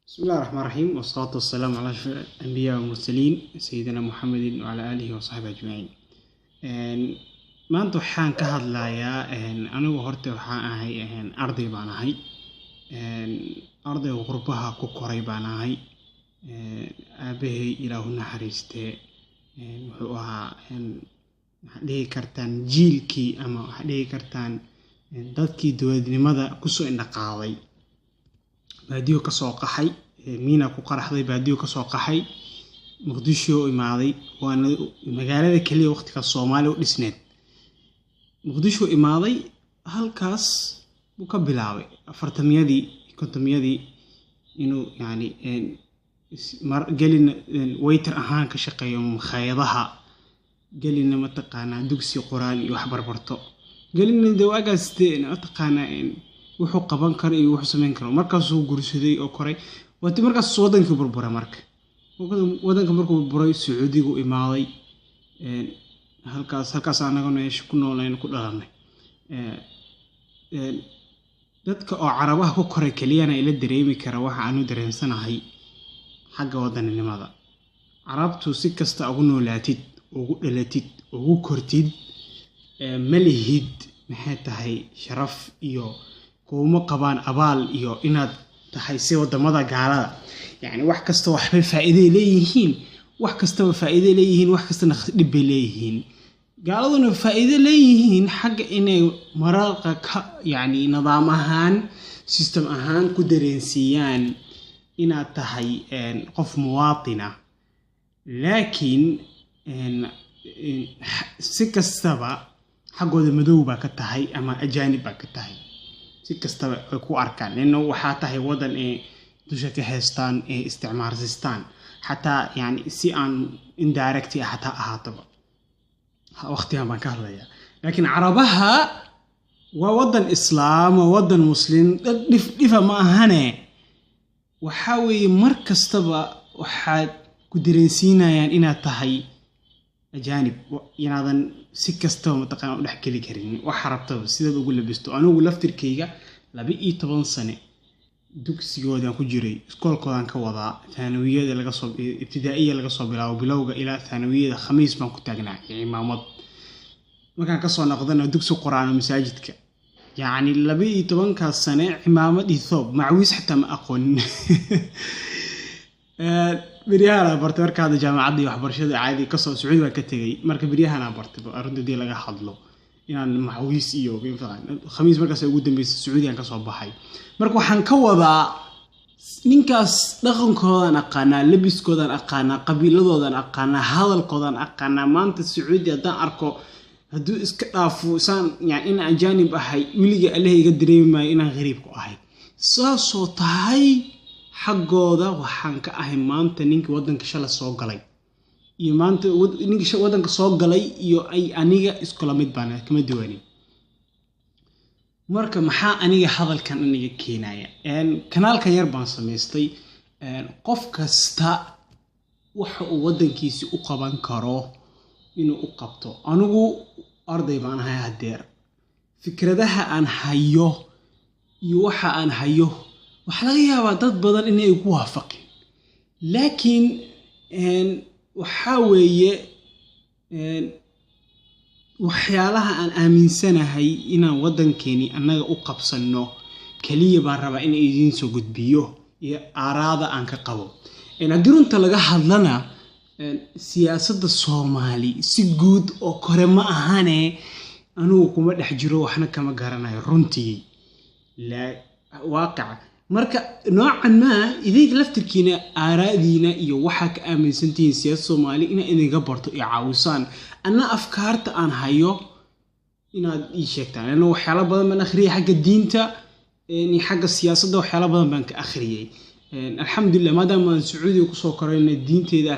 بسم الله الرحمن الرحيم والصلاة والسلام على الأنبياء والمرسلين سيدنا محمد وعلى آله وصحبه أجمعين. maanta waxaan ka hadlayaa anigu horta waxaan ahay arday baan ahay arday qurbaha ku koray baan ahay aabahay ilaahu naxariistee wuxuu ahaa waxaad dhihi kartaan jiilkii ama waxaad dhihi kartaan dadkii dowladnimada kusoo indhaqaaday baadiyo ka soo qaxay miina ku qaraxday baadiyo ka soo qaxay muqdisho imaaday waana magaalada kaliya waqtiga Soomaaliya u dhisneed muqdisho imaaday halkaas uu ka bilaabay 40yadii 50yadii inuu yani mar galin waiter ahaan ka shaqeeyo makhaayadaha galina ma taqaanaa dugsi quraan iyo wax barbarto galina dawaagaas ma taqaanaa wuxuu qaban karo iyo wuxuu sameyn karo markaas uu gursaday oo koray waati markaas wadanka burbura wadanka markuu burburay Sacuudigu imaaday halkaas anaguna ku nooleen ku dhalanay dadka oo Carabaha ku koray kaliyana ila dareemi kara waxa aanu dareensanahay xagga wadanimada Carabtu si kasta ugu noolaatid ugu dhalatid ugu kortid malihid maxay tahay sharaf iyo kuma qabaan abaal iyo inaad tahay si wadamada gaalada yani wax kasta waxba faa'iido leeyihiin wax kasta faa'iido leeyihiin wax kasta dhib leeyihiin gaaladuna faa'iido leeyihiin xagga inay mararka ka yani nidaam ahaan system ahaan ku dareensiyaan inaad tahay qof muwaadina laakiin si kastaba xaqooda madow ba ka tahay ama ajaanib ba ka tahay si kastaba ay ku arkaan inuu waxa tahay wadan dusha ka haystaan isticmaarsistaan xataa yani si aan indirect xataa ahaataba waqtigan baan ka hadlayaa laakiin Carabaha waa wadan islaam waa wadan muslim dhifa ma ahane waxa weeye mar kastaba waxaad ku dareensiinayaan inaad tahay ajaanib inaadan si kastaba mataqaan u dhaxkeli karin wax rabtaba sidaad ugu labisto anigu laftirkeyga 12 sano dugsigoodan ku jiray iskoolkoodan ka wadaa thanawiyada laga soo ibtidaaiya laga soo bilaabo bilowga ilaa thanawiyada khamiis baan ku taagnaa imaamad markaan ka soo noqdana dugsi quraan masaajidka yani 12 sano imaamad thoob macwiis xataa ma aqoon بريهانا برت marka hada jaamacadii waxbarashada caadi ka soo Sacuudi waa ka tagay marka بريهانا bartay arrintii laga hadlo inaan maxwiis iyo khamiis markaas ugu dambeysay Sacuudiyan ka soo baxay marka waxaan ka wadaa ninkaas dhaqankoodan aqaana labiskoodan aqaana qabiiladoodan aqaana hadalkoodan aqaana maanta Sacuudi hadaan arko haduu iska dhaafo san yani in ajaanib ahay wiliga Allah iga dareemay inaan gariib ku ahay soo tahay xaqooda waxaan ka ahay maanta ninka wadanka shala soo galay iyo maanta ninka wadanka soo galay iyo ay aniga isku la mid baan kama duwanin marka maxaa aniga hadalkan aniga keenaya kanaalkan yar baan sameystay qof kasta waxa uu wadankiisa u qaban karo inuu u qabto anigu arday baan ahay hadeer fikradaha aan hayo iyo waxa aan hayo waxa laga yaabaa dad badan inay ku waafaqeen laakiin waxa weeye waxyaalaha aan aaminsanahay inaan wadankeeni anaga u qabsano kaliya baan rabaa in idin soo gudbiyo iyo aaraada aan ka qabo adduunta laga hadlana siyaasadda Soomaali si guud oo kore ma ahane anigu kuma dhex jiro waxna kama garanayo runtii la waaqic marka noocan ma idinka laftirkiina aaraadiina iyo waxa ka aaminsantiin siyaasadda Soomaali in idinka barto iyo caawisaan ana afkaarta aan hayo inaad ii sheegtaan ana waxyaalo badan baan akhriyay xagga diinta in xagga siyaasadda waxyaalo badan baan ka akhriyay alxamdulillah maadaama aan Sacuudi ku soo korayna diinteeda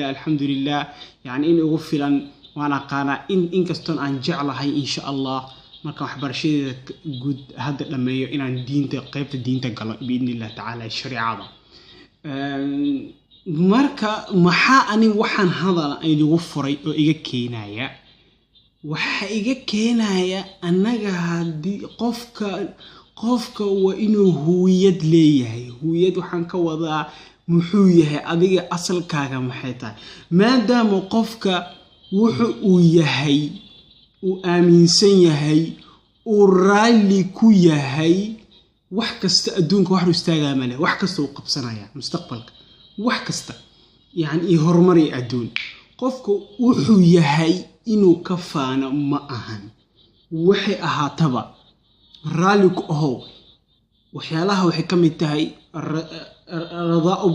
alxamdulillah yani in ugu filan waan aqaana in kastoon aan jeclahay insha Allah marka waxbarashadeeda guud hadda dhameeyo inaan diinta qaybta diinta galo biidnillah taala shariicada marka maxaa ani waxaan hadal ay igu furay oo iga keenaya waxa iga keenaya annaga haddii qofka waa inuu huwiyad leeyahay. huwiyad waxaan ka wadaa muxuu yahay adiga asalkaaga maxay tahay. maadaama qofka wuxuu uu yahay uu aaminsan yahay uu raalli ku yahay wax kasta adduunka wax istaagaa male, wax kasta uu qabsanaya mustaqbalka, wax kasta yani horumari adduun. qofka wuxuu yahay inuu ka faano ma ahan, waxay ahaataba raalli ku ahow. waxyaalaha waxay ka mid tahay radaa'u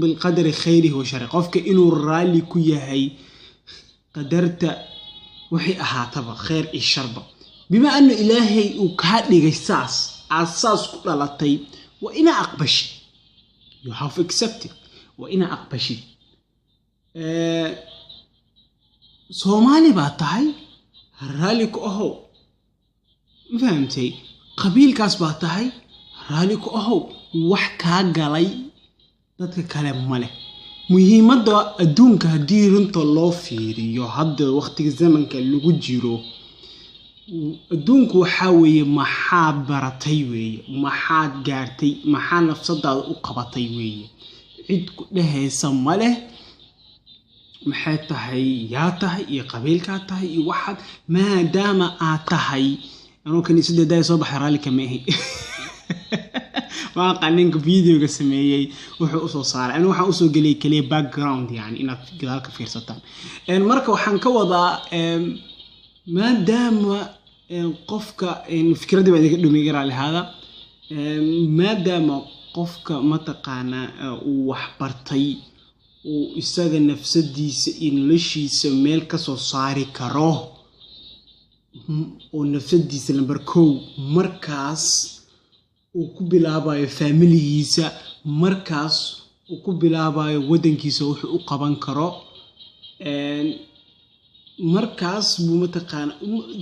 bilqadari khayrihi wa sharrihi. qofka inuu raalli ku yahay qadarta waxay ahaataba khayr iyo sharba. bima anna ilaahay uu kaa dhigay asaas ku dhalatay waa inaa aqbashid. you have accepted, waa inaa aqbashid. Soomaali baa tahay raalli ku ahow, ma fahamtay? qabiilkaas baa tahay raalli ku ahow. wax kaa galay dadka kale male. muhiimadda adduunka haddii runta loo fiiriyo hadda waqtiga zamanka lagu jiro, adduunku waxaa weeye maxaa baratay weeye, maxaad gaartay, maxaa nafsadaada u qabatay weeye. cid ku dhehaysa male maxay tahay, yaa tahay iyo qabiilkaa tahay iyo waxaad. maadaama aad tahay anuu kaniisadda soo baxay raalli kama ahi. waan qaninka videoga sameeyay wuxuu u soo saaray, anigu waxaan u soo geliyay kaliya background, yani inaad gadaal ka fiirsataan. marka waxaan ka wadaa maadaama qofka fikradii baa iga dhumay garaa lahaada. maadaama qofka mataqaana uu wax bartay uu isaga nafsadiisa iyo noloshiisa meel ka soo saari karo oo nafsadiisa number 1 markaas uu ku bilaabayo familigiisa, markaas uu ku bilaabayo wadankiisa wuxuu u qaban karo. markaas buu mataqaana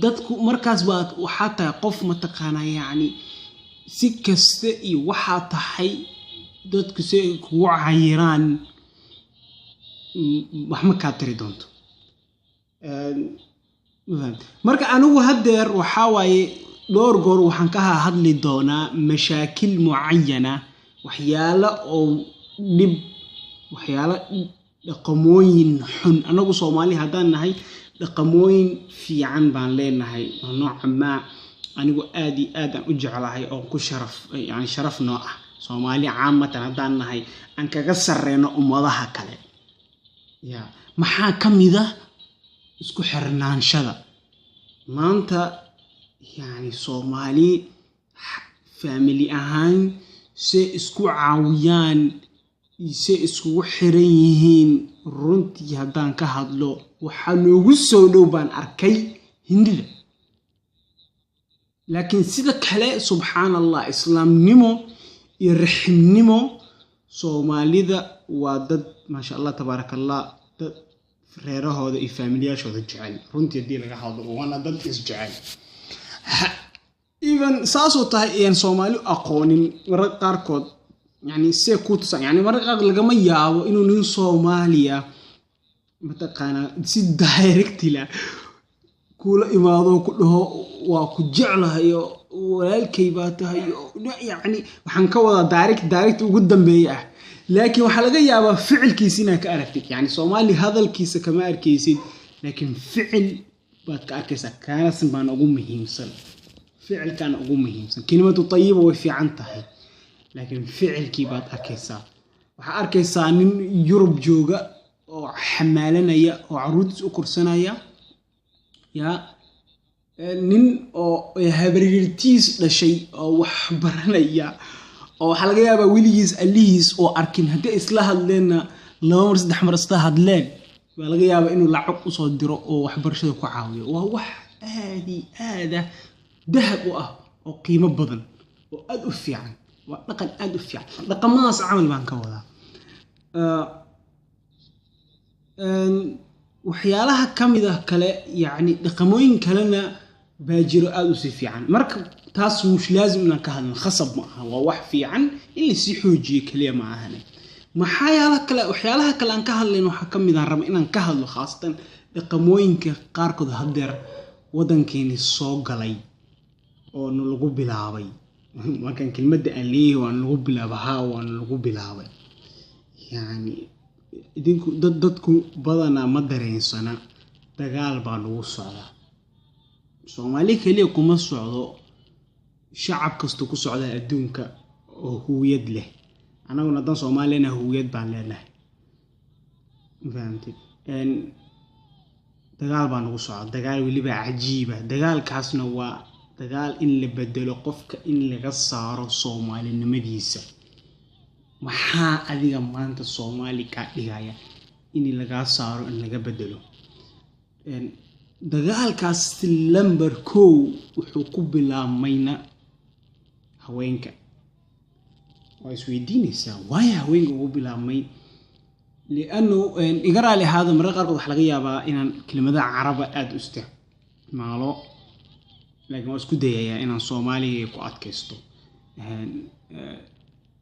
dadku markaas baa waxa tahay qof mataqaana yani si kasta iyo waxa tahay dadku si kugu caayiraan wax ma ka tiri doonto. marka anigu hadeer waxa waaye dhowr goor waxaan ka hadli doonaa mashaakil muayana, waxyaalo oo dhib, waxyaalo dhaqamooyin xun. anagu Soomaali hadaan nahay dhaqamooyin fiican baan leenahay nooc ma anigu aad iyo aad aan u jeclahay oo ku sharaf noo ah. Soomaali caamatan hadaan nahay aan kaga sareeno ummadaha kale. maxaa kamid ah isku xirnaanshada. maanta yani Soomaali family ahaan si isku caawiyaan, si isku xiran yihiin. runtii hadaan ka hadlo waxa noogu soo dhow baan arkay Hindida. laakiin sida kale subhanallah islaamnimo iyo raximnimo Soomaalida waa dad ma sha Allah tabarakallah dad reerahooda iyo familiyashooda jecel. runtii hadii laga hadlo waana dad is jecel. even saaso tahay in Soomaali aqoonin mararka qaarkood yani si ku tusan yani mararka qaar laga ma yaabo inuu nin Soomaaliya mataqaana si direct la kula imaado ku dhaho waa ku jeclahay walaalkay baa tahay yani waxaan ka wada direct ugu dambeeyay. laakiin waxa laga yaabaa ficilkiisa inaad ka aragtid. yani Soomaali hadalkiisa kama arkaysid, laakiin ficil baad ka arkaysaa. kaanasan baan ugu muhiimsan, ficilkan ugu muhiimsan. kelimadu tayiba way fiican tahay, laakiin ficilkii baad arkaysaa. waxa arkaysaa nin Yurub jooga oo xamaalanaya oo caruurtiis u korsanaya, nin oo habaryartiis dhashay oo wax baranaya, oo waxa laga yaabaa wiligiis alihiis oo arkin hadii isla hadleena 2 mar 3 mar isla hadleen, waa laga yaabaa inuu lacag u soo diro oo waxbarashada ku caawiyo. waa wax aad dahab u ah oo qiimo badan oo aad u fiican. waa dhaqan aad u fiican. dhaqamadaas camal baan ka wadaa. waxyaalaha kamid ah kale yani dhaqamooyin kalena baajiro aad u si fiican. marka taas mush laazim inaan ka hadlo, khasab ma aha. waa wax fiican in la sii xoojiyo kaliya ma ahane. waxyaalaha kale aan ka hadlayno waxa kamid ah raba inaan ka hadlo khaasatan dhaqamooyinka qaarkood hadeer wadankeeni soo galay oo lagu bilaabay markan kelmadda aan leeyahay waan lagu bilaabay waan lagu bilaabay yani idinku dadku badana ma dareensana dagaal baa lagu socdaa Soomaali kaliya kuma socdo shacab kasto ku socda adduunka oo huwiyad leh anaguna dan Soomaalina huwiyad baan leenahay fahamtid dagaal baa lagu socdaa dagaal waliba cajiiba dagaalkaasna waa dagaal in la bedelo qofka in laga saaro Soomaalinimadiisa maxaa adiga maanta Soomaali ka dhigaya in laga saaro in laga bedelo dagaalkaas number 2 wuxuu ku bilaabmayna haweenka way isweydiinaysaa way haweenka ugu bilaabmay لأنه إقرأ لهذا مرة قرقد حلقة يابا إن كلمة عربة أد استعماله لكن أسكت ديا إن الصومالي قات كيستو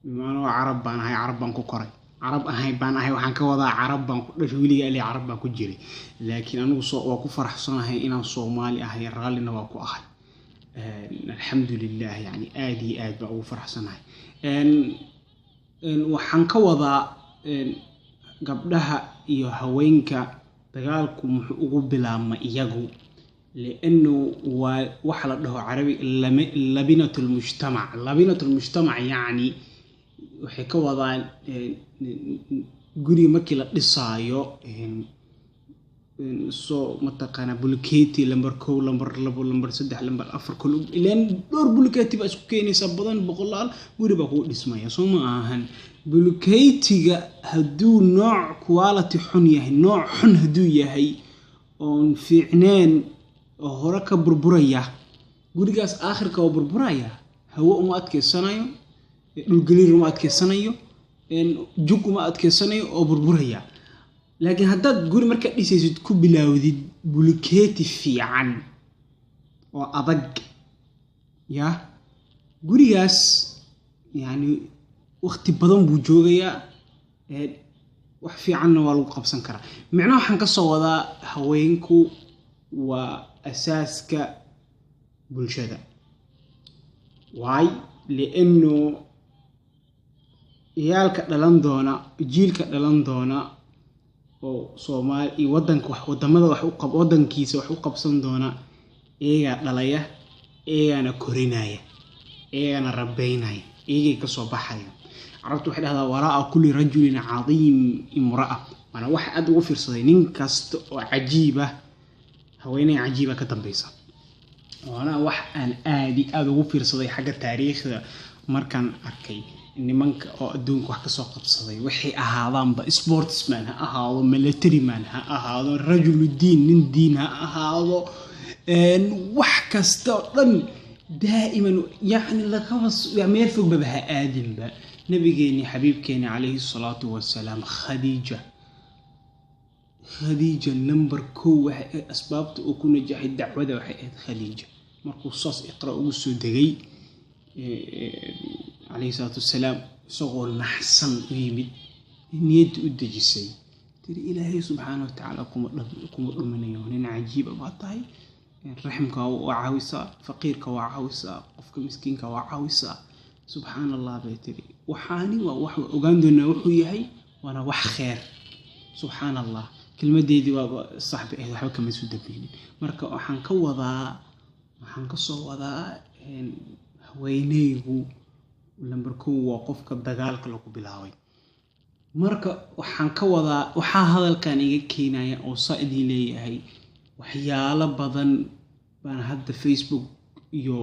بما أنه عرب أنا هاي عرب بانكو كوري عرب هاي بان هاي وحنك وضع عرب بانكو ليش ولي قال لي عرب بانكو جري لكن أنا وكو فرح صنا هاي إن الصومالي هاي الرجال نواكو أخي الحمد لله يعني آدي بقو فرح صنا هاي وحنك وضع gabdhaha iyo haweenka dagaalku muxuu ugu bilaabmay iyagu لانه waxa la dhaho carabi labinatul mujtamac yani waxay ka wadaan guri markii la dhisaayo soo mataqana bulkeeti lambar 1 lambar 2 lambar 3 lambar 4 kullu ilaan door bulkeeti ba isku keenaysa badan boqolaal guri ba ku dhismaya soo ma ahan bulkeetiga haduu nooc quality xun yahay nooc xun haduu yahay oo fiicneen oo hore ka burburaya gurigaas aakhirka oo burburaya hawo uma adkeysanayo dhul galiir uma adkeysanayo jug uma adkeysanayo oo burburaya laakiin haddaad guri marka dhisaysid ku bilaawdid bulkeeti fiican oo adag ya gurigaas yani waqti badan buu joogayaa wax fiicanna waa lagu qabsan karaa macnaha waxaan ka soo wadaa haweenku waa asaaska bulshada waay li'anno iyaalka dhalan doona jiilka dhalan doona oo Soomaali wadanka wax wadamada wax u qab wadankiisa wax u qabsan doona iyaga dhalaya iyagana korinaya iyagana rabeynaya iyagay ka soo baxaya عرفت واحد هذا وراء كل رجل عظيم امرأة أنا واحد أدو في صدينين كاست عجيبة هويني عجيبة كتنبيسة وأنا واحد أن أدو في صدي حاجة تاريخ مركان أركي إني منك أدونك واحد ساقط صدي وحي أهاضان بسبورتس منها أهاضو ميليتري منها أهاضو رجل الدين من دينها أهاضو واحد كاستن دائما يعني لخبص يعني يرفق بها آدم بقى نبينا حبيبكيني عليه الصلاة والسلام خديجة نمبر 2 أسبابت أكون نجاح الدعوة وحيد خديجة مرقصص اقرأ وسودغي عليه الصلاة والسلام صغر نحسن ويمد نيد أدجسي تري إلهي سبحانه وتعالى كم أمني ونين عجيبة باطاي رحمك وعاوسا فقيرك وعاوسا قفك مسكينك وعاوسا سبحان الله بيتري وحاني وغاندنا وحو يحي وانا وح خير سبحان الله كلمه ديدي waa صاحبي ay waxa kama soo dabeen marka waxaan ka soo wadaa haweeneygu lambar 2 waa qofka dagaalka lagu bilaabay marka waxaan ka wadaa waxa hadalkan iga keenaya oo saadii leeyahay waxyaalo badan baan hadda Facebook iyo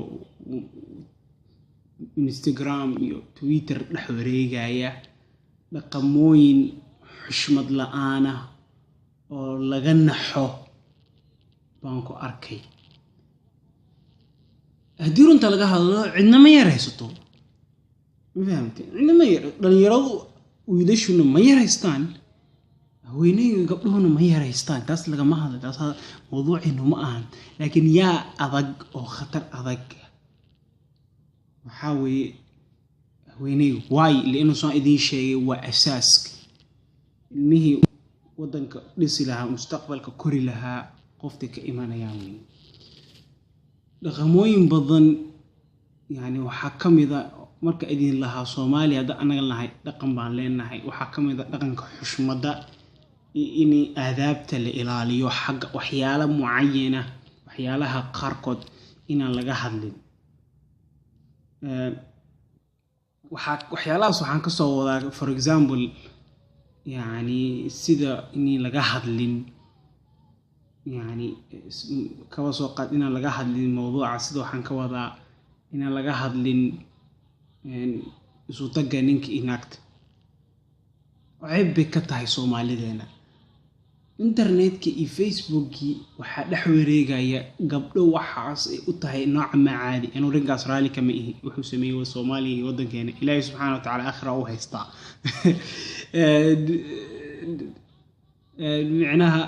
Instagram iyo Twitter dhaxwareegaya dhaqamooyin xushmad la'aan ah oo laga naxo baan ku arkay hadii runta laga hadlo cidna ma yaraysato ma fahamtay cidna ma yar dhalinyaradu wiilashuna ma yaraystaan haweeneyga gabdhuhuna ma yaraystaan taas laga ma hadlo taas mawduucinu ma ahan laakiin yaa adag oo khatar adag waxaweye haweeneygu waay leenu soo idin sheegay waa asaaska ilmihi waddanka dhisi lahaa mustaqbalka kori lahaa qofta ka imanayaan dhaqamooyin badan yani waxaa ka mid ah marka idin lahaa Soomaaliya hadda anaga lahay dhaqan baan leenahay waxaa ka mid ah dhaqanka xushmada in aadaabta la ilaaliyo xagga waxyaalo mucaayana waxyaalaha qaarkood inaan laga hadlin waxyaalahaas waxaan ka soo wadaa for example yani sida in laga hadlin yani kaba soo qaad inaan laga hadlin mowduuca sida waxaan ka wadaa inaan laga hadlin isu taga ninka inaagta ceeb ka tahay Soomaalideena internetka iyo facebookki waxa dhex wareegaya gabdho waxaas ay u tahay nooc ma caadi inuu ringaas raali kama ihi wuxuu sameeyay Soomaaliya iyo wadankeena Ilaahay subhanahu wa ta'ala akhira u haysta macnaha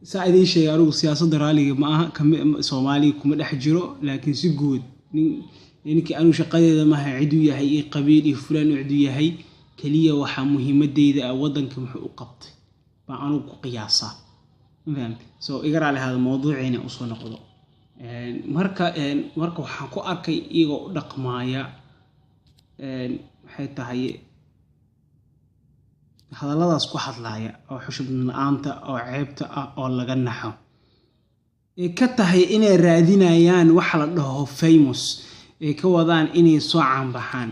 saadii shay arugu siyaasadda raaliga ma aha Soomaaliya kuma dhex jiro laakiin si guud ninkii aanu shaqadeeda ma aha cid u yahay qabiil iyo fulaan u cid u yahay kaliya waxa muhiimadeeda wadanka muxuu u qabtay baa aanu ku qiyaasa so igara lahayd mowduuciina u soo noqdo marka waxaan ku arkay iyaga u dhaqmaaya waxay tahay hadalladaas ku hadlaaya oo xushmad la'aanta oo ceebta ah oo laga naxo ka tahay inay raadinayaan waxa la dhaho famous ka wadaan inay soo caanbaxaan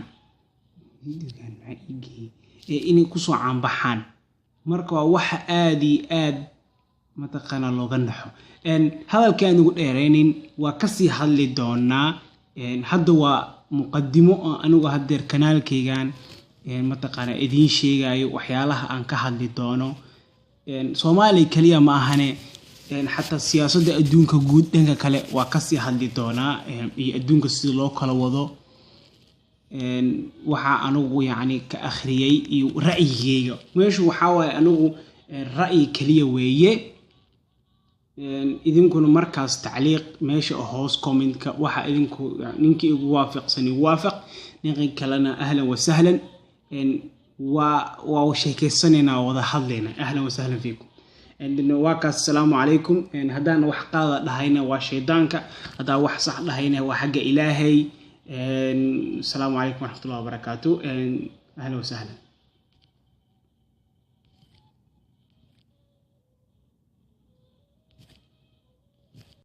inay ku soo caanbaxaan marka waxa aad iyo aad mataqana looga naxo hadalkaan ugu dheereenin waa ka sii hadli doonaa hadda waa muqaddimo anigu hadeer kanaalkaygan mataqana idin sheegayo waxyaalaha aan ka hadli doono Soomaali kaliya ma ahane حتى السياسة أدونك جود دنك كله وكسي هالدي دونا أدونك سلو كله وضو وحا أنو يعني كأخريي رأيي مش وحاول أنو رأي كليه ويه إذا كنا مركز تعليق ماشي هوس كومنت وحا إذا كنا ننكي يوافق سنوافق نغي كلنا أهلا وسهلا وشيكي سننا وضع حظنا أهلا وسهلا فيكم عندنا واكس السلام عليكم هدانا wax qaada dhahayna waa sheedanka hada wax sax dhahayna waa xagga Ilaahay السلام عليكم ورحمة الله وبركاته أهلا وسهلا